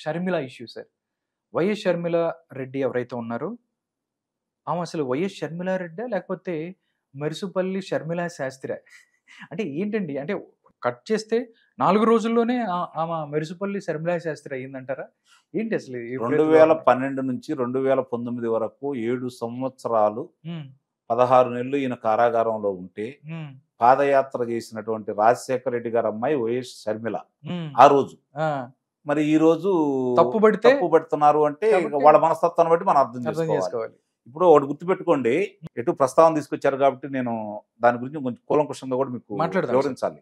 Sharmila issue sir. YS Sharmila Reddy ఎవరైతే ఉన్నారో, ఆమె అసలు వైఎస్ షర్మిల రెడ్డా? లేకపోతే మెరుసుపల్లి షర్మిల శాస్త్రా? అంటే ఏంటండి? అంటే కట్ చేస్తే 4 రోజుల్లోనే ఆమె మెరుసుపల్లి షర్మిల శాస్త్రి అయిందంటారా? ఏంటి అసలు ఈ 2012 నుంచి 2019 వరకు 7 సంవత్సరాలు 16 నెలలు ఈయన కారాగారంలో ఉంటే పాదయాత్ర చేసినటువంటి రాజశేఖర రెడ్డి గారి అమ్మాయి వైఎస్ షర్మిల ఆ రోజు. మరి ఈ రోజు తప్పు పడుతున్నారు అంటే వాళ్ళ మనస్తత్వాన్ని బట్టి మనం అర్థం చేసుకోవాలి. ఇప్పుడు ఒకటి గుర్తుపెట్టుకోండి, ఎటు ప్రస్తావన తీసుకొచ్చారు కాబట్టి నేను దాని గురించి కొంచెం కూలంకుషంగా కూడా మీకు వివరించాలి.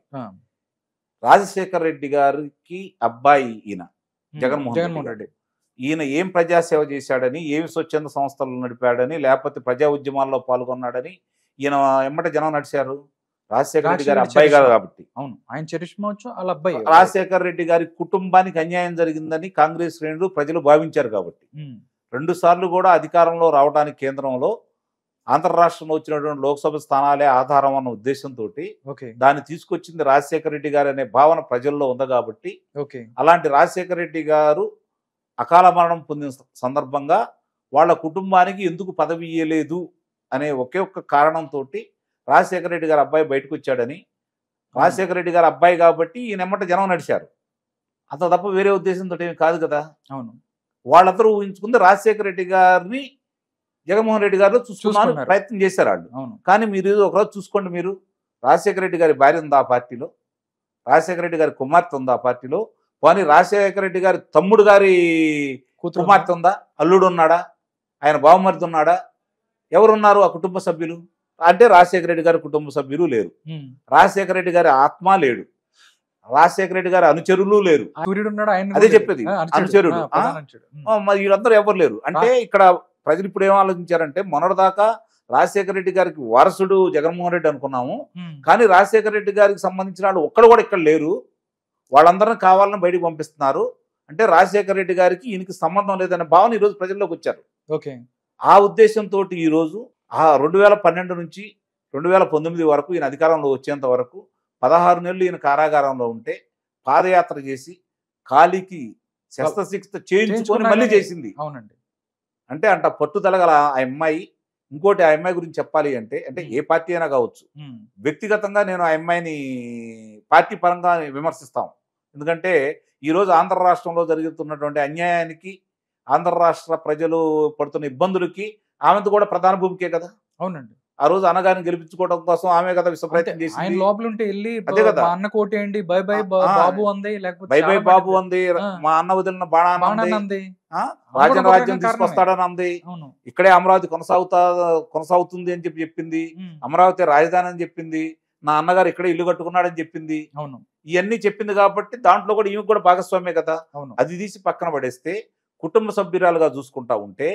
రాజశేఖర రెడ్డి గారికి అబ్బాయి ఈయన జగన్మోహన్ రెడ్డి. ఈయన ఏం ప్రజాసేవ చేశాడని, ఏమి స్వచ్ఛంద సంస్థలు నడిపాడని, లేకపోతే ప్రజా ఉద్యమాల్లో పాల్గొన్నాడని ఈయన ఎమ్మట జనం నడిచారు. రాజశేఖర రెడ్డి గారి అబ్బాయి గారు కాబట్టి. అవును, ఆయన చరిష్మా వాళ్ళ అబ్బాయి. రాజశేఖర రెడ్డి గారి కుటుంబానికి అన్యాయం జరిగిందని కాంగ్రెస్ శ్రేణులు ప్రజలు భావించారు కాబట్టి 2 సార్లు కూడా అధికారంలో రావడానికి కేంద్రంలో ఆంధ్ర రాష్ట్రంలో వచ్చినటువంటి లోక్సభ స్థానాలే ఆధారం అన్న ఉద్దేశంతో దాన్ని తీసుకొచ్చింది రాజశేఖర రెడ్డి గారు అనే భావన ప్రజల్లో ఉంది కాబట్టి, అలాంటి రాజశేఖర రెడ్డి గారు అకాల మరణం పొందిన సందర్భంగా వాళ్ళ కుటుంబానికి ఎందుకు పదవి ఇయ్యలేదు అనే ఒకే ఒక్క కారణంతో రాజశేఖర రెడ్డి గారి అబ్బాయి బయటకు వచ్చాడని, రాజశేఖర రెడ్డి గారి అబ్బాయి కాబట్టి ఈయనెమ్మట జనం నడిచారు. అంత తప్ప వేరే ఉద్దేశంతో ఏమి కాదు కదా. అవును, వాళ్ళందరూ ఊహించుకుంది రాజశేఖర రెడ్డి గారిని జగన్మోహన్ రెడ్డి గారు చూసుకోవడానికి ప్రయత్నం చేశారు వాళ్ళు. కానీ మీరు ఒకరోజు చూసుకోండి, మీరు రాజశేఖర రెడ్డి గారి భార్య ఉందా ఆ పార్టీలో? రాజశేఖర రెడ్డి గారి కుమార్తె ఉందా ఆ పార్టీలో? కానీ రాజశేఖర రెడ్డి గారి తమ్ముడు గారి కుమార్తె ఉందా? అల్లుడు ఉన్నాడా? ఆయన బావమరిది ఉన్నాడా? ఎవరున్నారు ఆ కుటుంబ సభ్యులు? అంటే రాజశేఖర రెడ్డి గారి కుటుంబ సభ్యులు లేరు, రాజశేఖర రెడ్డి గారి ఆత్మ లేడు, రాజశేఖర రెడ్డి గారి అనుచరులు లేరు. అదే చెప్పేది, అనుచరుడు. మరి వీళ్ళందరూ ఎవరు లేరు. అంటే ఇక్కడ ప్రజలు ఇప్పుడు ఏం ఆలోచించారంటే, మొన్నటిదాకా రాజశేఖర రెడ్డి గారికి వారసుడు జగన్మోహన్ రెడ్డి అనుకున్నాము, కానీ రాజశేఖర రెడ్డి గారికి సంబంధించిన వాళ్ళు ఒక్కడు కూడా ఇక్కడ లేరు, వాళ్ళందరినీ కావాలని బయటకు పంపిస్తున్నారు. అంటే రాజశేఖర రెడ్డి గారికి ఈయనకి సంబంధం లేదనే భావన ఈరోజు ప్రజల్లోకి వచ్చారు. ఆ ఉద్దేశంతో ఈరోజు 2012 నుంచి 2019 వరకు ఈయన అధికారంలో వచ్చేంత వరకు 16 నెలలు ఈయన కారాగారంలో ఉంటే పాదయాత్ర చేసి కాలికి శస్త్రచికిత్స చేయించుకొని మళ్ళీ చేసింది. అవునండి. అంటే అంట పట్టుదల గల ఆ అమ్మాయి. ఇంకోటి, ఆ అమ్మాయి గురించి చెప్పాలి అంటే ఏ పార్టీ అయినా కావచ్చు, వ్యక్తిగతంగా నేను ఆ అమ్మాయిని పార్టీ పరంగా విమర్శిస్తాం. ఎందుకంటే ఈరోజు ఆంధ్ర రాష్ట్రంలో జరుగుతున్నటువంటి అన్యాయానికి, ఆంధ్ర రాష్ట్ర ప్రజలు పడుతున్న ఇబ్బందులకి ఆమెతో కూడా ప్రధాన భూమికే కదా. అవునండి. ఆ రోజు అన్నగారిని గెలిపించుకోవడం కోసం ఆమె కదా విశ్వ ప్రయత్నం చేసింది. ఆయన లోపల ఉంటే వెళ్ళి అదే కదా, అన్న కోటేయండి, బై బై బాబు అంది, లేకపోతే బై బై బాబు అంది, మా అన్న వదిలిన బాణానంది, రాజ్యం తీసుకొస్తాడని అంది, ఇక్కడే అమరావతి కొనసాగుతుంది అని చెప్పింది, అమరావతి రాజధాని అని చెప్పింది, నా అన్నగారు ఇక్కడే ఇల్లు కట్టుకున్నాడని చెప్పింది. ఇవన్నీ చెప్పింది కాబట్టి దాంట్లో కూడా ఈమె కూడా భాగస్వామ్యే కదా. అది తీసి పక్కన పడేస్తే కుటుంబ సభ్యురాలుగా చూసుకుంటా ఉంటే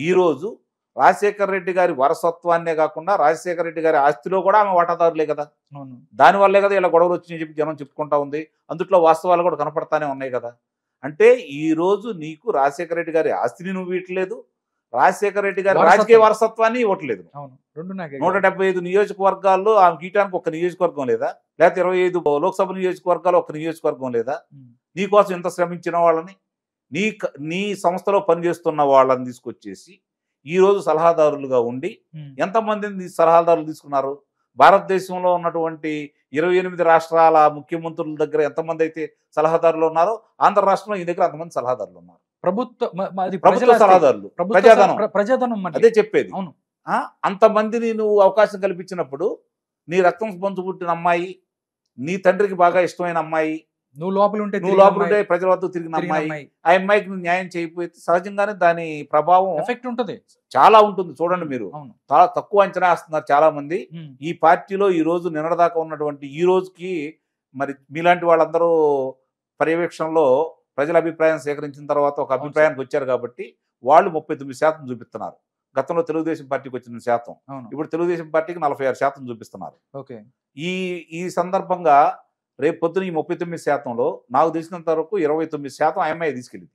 ఈ రోజు రాజశేఖర రెడ్డి గారి వారసత్వాన్నే కాకుండా రాజశేఖర రెడ్డి గారి ఆస్తిలో కూడా ఆమె వాటాదారులే కదా. దానివల్లే కదా ఇలా గొడవలు వచ్చినాయని చెప్పి జనం చెప్పుకుంటా ఉంది. అందుట్లో వాస్తవాలు కూడా కనపడతానే ఉన్నాయి కదా. అంటే ఈ రోజు నీకు రాజశేఖర రెడ్డి గారి ఆస్తిని నువ్వు ఇవ్వట్లేదు, రాజశేఖర రెడ్డి గారి రాజకీయ వారసత్వాన్ని ఇవ్వట్లేదు. 175 నియోజకవర్గాల్లో ఆమె గీయటానికి ఒక్క నియోజకవర్గం లేదా, లేకపోతే 25 లోక్సభ నియోజకవర్గాలు ఒక్క నియోజకవర్గం లేదా? నీకోసం ఎంత శ్రమించిన వాళ్ళని, నీ సంస్థలో పనిచేస్తున్న వాళ్ళని తీసుకొచ్చేసి ఈ రోజు సలహాదారులుగా ఉండి ఎంతమందిని సలహాదారులు తీసుకున్నారు? భారతదేశంలో ఉన్నటువంటి 28 రాష్ట్రాల ముఖ్యమంత్రుల దగ్గర ఎంతమంది అయితే సలహాదారులు ఉన్నారో, ఆంధ్ర రాష్ట్రంలో ఈ దగ్గర అంతమంది సలహాదారులు ఉన్నారు. ప్రభుత్వ సలహాదారులు, ప్రజాధనం. అదే చెప్పేది. అంతమందిని నువ్వు అవకాశం కల్పించినప్పుడు నీ రక్తం పంచుకుంటున్న అమ్మాయి, నీ తండ్రికి బాగా ఇష్టమైన అమ్మాయి, నువ్వు లోపల ఉంటే ప్రజల వద్ద తిరిగిన అమ్మాయి, ఆ అమ్మాయికి నువ్వు న్యాయం చేయకపోతే సహజంగానే దాని ప్రభావం ఎఫెక్ట్ ఉంటుంది, చాలా ఉంటుంది. చూడండి, మీరు చాలా తక్కువ అంచనా వేస్తున్నారు చాలా మంది. ఈ పార్టీలో ఈ రోజు నిన్నటిదాకా ఉన్నటువంటి ఈ రోజుకి మరి మీలాంటి వాళ్ళందరూ పర్యవేక్షణలో ప్రజల అభిప్రాయం సేకరించిన తర్వాత ఒక అభిప్రాయానికి వచ్చారు కాబట్టి వాళ్ళు 39% చూపిస్తున్నారు. గతంలో తెలుగుదేశం పార్టీకి వచ్చిన శాతం ఇప్పుడు తెలుగుదేశం పార్టీకి 46% చూపిస్తున్నారు. ఈ సందర్భంగా రేపు పొద్దున ఈ 39%లో నాకు తెలిసినంత వరకు 29% ఐఎంఐ తీసుకెళ్ళింది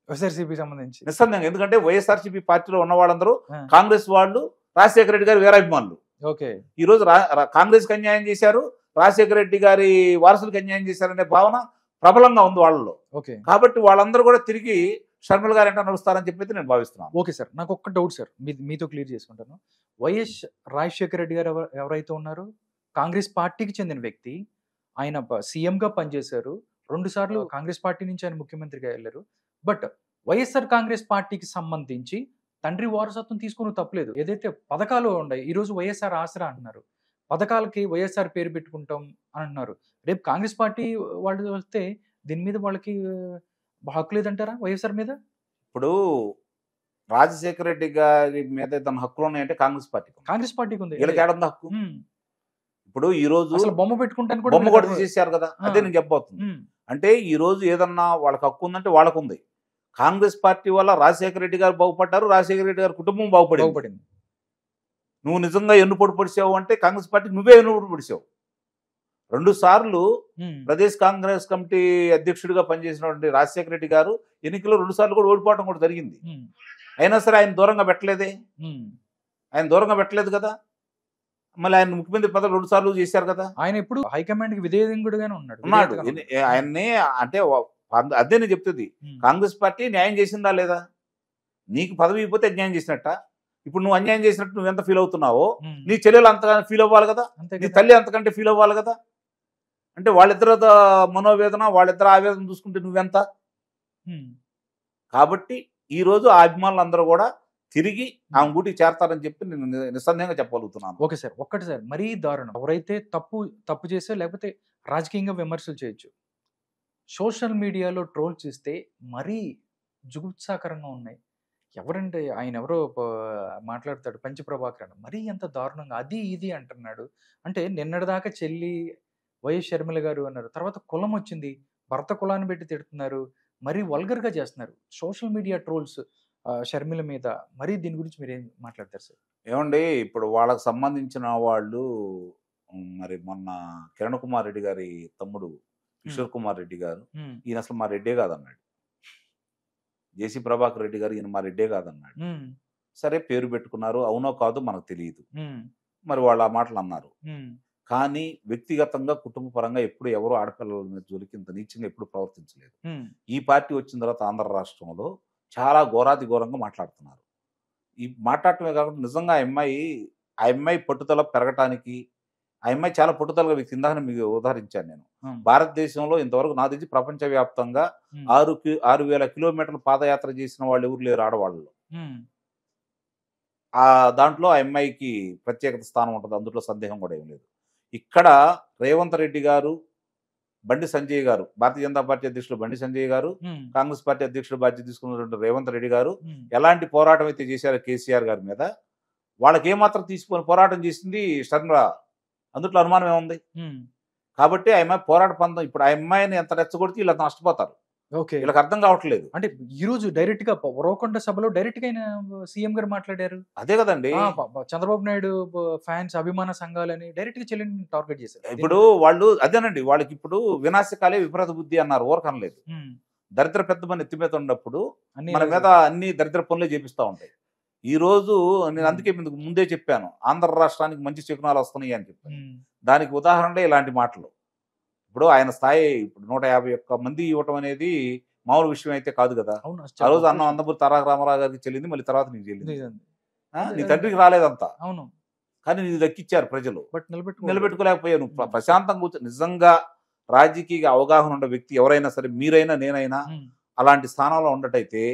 వైఎస్ఆర్సీపీ సంబంధించి నిస్సందేహంగా. ఎందుకంటే వైఎస్ఆర్సీపీ పార్టీలో ఉన్న వాళ్ళందరూ కాంగ్రెస్ వాళ్ళు, రాజశేఖర రెడ్డి గారి వీరాభిమానులు. ఈ రోజు కాంగ్రెస్ కి అన్యాయం చేశారు, రాజశేఖర రెడ్డి గారి వారసులకు అన్యాయం చేశారనే భావన ప్రబలంగా ఉంది వాళ్ళలో. ఓకే. కాబట్టి వాళ్ళందరూ కూడా తిరిగి షర్మిల గారు ఏంటో నడుస్తారని చెప్పి నేను భావిస్తున్నాను. Okay sir. నాకు ఒక్క డౌట్ సార్. మీతో క్లియర్ చేసుకుంటాను. వైఎస్ రాజశేఖర రెడ్డి గారు ఎవరైతే ఉన్నారో కాంగ్రెస్ పార్టీకి చెందిన వ్యక్తి. ఆయన సీఎంగా పనిచేశారు. 2 సార్లు కాంగ్రెస్ పార్టీ నుంచి ఆయన ముఖ్యమంత్రిగా వెళ్లారు. బట్ వైఎస్ఆర్ కాంగ్రెస్ పార్టీకి సంబంధించి తండ్రి వారసత్వం తీసుకుని తప్పలేదు. ఏదైతే పథకాలు ఉన్నాయి, ఈరోజు వైఎస్ఆర్ ఆసరా అంటున్నారు. పథకాలకి వైఎస్ఆర్ పేరు పెట్టుకుంటాం అని అంటున్నారు. రేపు కాంగ్రెస్ పార్టీ వాళ్ళు వస్తే దీని మీద వాళ్ళకి హక్కు లేదంటారా వైఎస్ఆర్ మీద? ఇప్పుడు రాజశేఖర రెడ్డి గారి మీద తన హక్కులు ఉన్నాయంటే కాంగ్రెస్ పార్టీకి ఉంది. వీళ్ళకి ఏడుంది హక్కు? ఇప్పుడు ఈ రోజు బొమ్మ పెట్టుకుంటాను బొమ్మ కూడా తీసేశారు కదా. అదే నేను చెప్పబోతుంది. అంటే ఈ రోజు ఏదన్నా వాళ్ళకి హక్కు ఉందంటే వాళ్ళకు ఉంది. కాంగ్రెస్ పార్టీ వల్ల రాజశేఖర రెడ్డి గారు బాగుపడ్డారు, రాజశేఖర రెడ్డి గారి కుటుంబం బాగుపడింది. నువ్వు నిజంగా ఎన్నుపోటు పొడిచావు అంటే కాంగ్రెస్ పార్టీకి నువ్వే ఎన్నుపోటు పొడిచావు. 2 సార్లు ప్రదేశ్ కాంగ్రెస్ కమిటీ అధ్యక్షుడిగా పనిచేసినటువంటి రాజశేఖర రెడ్డి గారు ఎన్నికల్లో 2 సార్లు కూడా ఓడిపోవడం కూడా జరిగింది. అయినా సరే ఆయన దూరంగా పెట్టలేదు కదా. మళ్ళీ ఆయన ముఖ్యమంత్రి పదవి 2 సార్లు చేశారు కదా. ఆయన ఇప్పుడు హైకమాండ్ కి విధేయంగుడుగానే ఉన్నాడు. ఆయన్ని అంటే అదే నేను చెప్తుంది. కాంగ్రెస్ పార్టీ న్యాయం చేసిందా లేదా? నీకు పదవి ఇవ్వకపోతే అన్యాయం చేసినట్ట. ఇప్పుడు నువ్వు అన్యాయం చేసినట్టు నువ్వు ఎంత ఫీల్ అవుతున్నావో నీ చెల్లెలు అంతగా ఫీల్ అవ్వాలి కదా, నీ తల్లి అంతకంటే ఫీల్ అవ్వాలి కదా. అంటే వాళ్ళిద్దరు మనోవేదన, వాళ్ళిద్దరు ఆవేదన చూసుకుంటే నువ్వెంత. కాబట్టి ఈ రోజు ఆ అభిమానులు అందరూ కూడా తిరిగి ఆ గూటికి చేరతారని చెప్పి నేను నిస్సందేహంగా చెప్పగలుగుతున్నాను. Okay sir. ఒక్కటి సార్, మరీ దారుణం. ఎవరైతే తప్పు చేస్తే లేకపోతే రాజకీయంగా విమర్శలు చేయొచ్చు, సోషల్ మీడియాలో ట్రోల్ చేస్తే మరీ జుగుప్సాకరంగా ఉన్నాయి. ఎవరంటే ఆయన ఎవరో మాట్లాడతాడు, పంచప్రభాకర్ అని, మరీ ఎంత దారుణంగా అది ఇది అంటున్నాడు. అంటే నిన్నటిదాకా చెల్లి వైఎస్ షర్మిల గారు అన్నారు, తర్వాత కులం వచ్చింది, భర్త కులాన్ని పెట్టి తిడుతున్నారు, మరీ వల్గర్గా చేస్తున్నారు. సోషల్ మీడియా ట్రోల్స్ షర్మిల మీద, మరీ దీని గురించి మీరు ఏం మాట్లాడతారు సార్? ఏమండి, ఇప్పుడు వాళ్ళకి సంబంధించిన వాళ్ళు మరి మొన్న కిరణ్ కుమార్ రెడ్డి గారి తమ్ముడు కిషోర్ కుమార్ రెడ్డి గారు, ఈయన అసలు మా రెడ్డే కాదన్నాడు. జేసీ ప్రభాకర్ రెడ్డి గారు ఈయన మా రెడ్డే కాదన్నాడు. సరే, పేరు పెట్టుకున్నారు, అవునో కాదో మనకు తెలియదు. మరి వాళ్ళు ఆ మాటలు అన్నారు. కానీ వ్యక్తిగతంగా కుటుంబ పరంగా ఎప్పుడు ఎవరు ఆడపిల్లల మీద జోలికి ఇంత నీచంగా ఎప్పుడు ప్రవర్తించలేదు. ఈ పార్టీ వచ్చిన తర్వాత ఆంధ్ర రాష్ట్రంలో చాలా ఘోరాతి ఘోరంగా మాట్లాడుతున్నారు. ఈ మాట్లాడటమే కాకుండా నిజంగా ఆ అమ్మాయి పట్టుదల పెరగటానికి, ఆ అమ్మాయి చాలా పట్టుదలగా వ్యక్తి. ఇందాక మీకు ఉదాహరించాను నేను. భారతదేశంలో ఇంతవరకు నా తెలిసి ప్రపంచవ్యాప్తంగా 6,000 కిలోమీటర్లు పాదయాత్ర చేసిన వాళ్ళు ఎవరు లేరు ఆడవాళ్ళలో. దాంట్లో ఆ అమ్మాయికి ప్రత్యేకత స్థానం ఉంటుంది, అందులో సందేహం కూడా ఏం లేదు. ఇక్కడ రేవంత్ రెడ్డి గారు, బండి సంజయ్ గారు, భారతీయ జనతా పార్టీ అధ్యక్షుడు బండి సంజయ్ గారు, కాంగ్రెస్ పార్టీ అధ్యక్షుడు బాధ్యత తీసుకున్నటువంటి రేవంత్ రెడ్డి గారు ఎలాంటి పోరాటం అయితే చేశారో కేసీఆర్ గారి మీద, వాళ్ళకి ఏమాత్రం తీసుకొని పోరాటం చేసింది షర్మిల. అందుట్లో అనుమానం ఏముంది? కాబట్టి ఆ అమ్మాయి పోరాట పందం. ఇప్పుడు ఆ అమ్మాయిని ఎంత రెచ్చగొడితే వీళ్ళు అంత నష్టపోతారు. వీళ్ళకి అర్థం కావట్లేదు. అంటే ఈ రోజు డైరెక్ట్ గా ఉరవకొండ సభలో డైరెక్ట్ గా సీఎం గారు మాట్లాడారు. అదే కదండి, చంద్రబాబు నాయుడు ఫ్యాన్స్, అభిమాన సంఘాలని డైరెక్ట్ గా చెల్లిని టార్గెట్ చేశారు. ఇప్పుడు వాళ్ళు అదేనండి, వాళ్ళకి ఇప్పుడు వినాశకాలే విపరీత బుద్ధి అన్నారు, ఊరకనలేదు. దరిద్ర పెద్ద మంది ఎత్తి మీద ఉన్నప్పుడు మన మీద అన్ని దరిద్ర పనులే చేపిస్తూ ఉంటాయి. ఈ రోజు నేను అందుకే ముందే చెప్పాను, ఆంధ్ర రాష్ట్రానికి మంచి శకునాలు వస్తున్నాయి అని చెప్పాను. దానికి ఉదాహరణలే ఇలాంటి మాటలు. ఇప్పుడు ఆయన స్థాయి ఇప్పుడు 151 మంది ఇవ్వటం అనేది మామూలు విషయం అయితే కాదు కదా. ఆ రోజు అన్నపూరి తారక రామారావు గారికి చెల్లింది, మళ్ళీ తర్వాత నీకు చెల్లింది. నీ తండ్రికి రాలేదంతా, కానీ నీకు దక్కిచ్చారు ప్రజలు. నిలబెట్టుకోలేకపోయాను. ప్రశాంతంగా కూర్చొని నిజంగా రాజకీయ అవగాహన ఉన్న వ్యక్తి ఎవరైనా సరే, మీరైనా నేనైనా అలాంటి స్థానంలో ఉండటైతే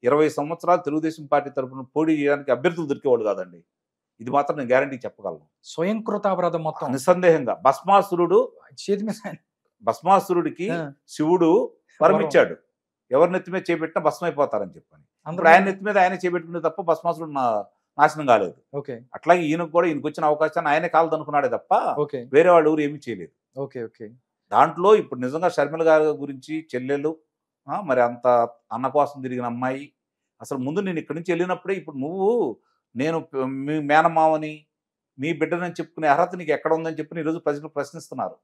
20 సంవత్సరాలు తెలుగుదేశం పార్టీ తరఫున పోటీ చేయడానికి అభ్యర్థులు దొరికేవాళ్ళు కాదండి. ఇది మాత్రం నేను గ్యారంటీ చెప్పగలను. స్వయంకృతాపరాధం మొత్తం నిస్సందేహంగా. భస్మాసురుడికి శివుడు వరమిచ్చాడు, ఎవరి నెత్తి మీద చేపెట్టినా భస్మం అయిపోతారని చెప్పని. ఇప్పుడు ఆయన నెత్తి మీద ఆయన చేపెట్టుకునే తప్ప భస్మాసురుడు నాశనం కాలేదు. అట్లాగే ఈయనకు కూడా ఈయనకు వచ్చిన అవకాశాన్ని ఆయనే కాలదనుకున్నాడే తప్ప వేరే వాళ్ళు ఎవరు ఏమీ చేయలేదు. దాంట్లో ఇప్పుడు నిజంగా షర్మిల గారి గురించి చెల్లెలు, మరి అంత అన్న కోసం తిరిగిన అమ్మాయి, అసలు ముందు నేను ఇక్కడి నుంచి వెళ్ళినప్పుడే ఇప్పుడు నేను మీ మేనమావని, మీ బిడ్డనని చెప్పుకునే అర్హత నీకు ఎక్కడ ఉందని చెప్పి ఈరోజు ప్రజలు ప్రశ్నిస్తున్నారు.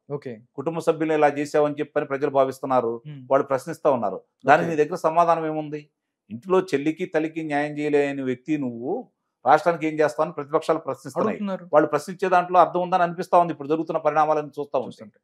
కుటుంబ సభ్యులు ఇలా చేసావని చెప్పని ప్రజలు భావిస్తున్నారు, వాళ్ళు ప్రశ్నిస్తూ ఉన్నారు. దానికి నీ దగ్గర సమాధానం ఏముంది? ఇంట్లో చెల్లికి తల్లికి న్యాయం చేయలేని వ్యక్తి నువ్వు రాష్ట్రానికి ఏం చేస్తావని ప్రతిపక్షాలు ప్రశ్నిస్తున్నాయి. వాళ్ళు ప్రశ్నించే దాంట్లో అర్థం ఉందని అనిపిస్తా ఉంది ఇప్పుడు జరుగుతున్న పరిణామాలను చూస్తూ ఉంటుంటే.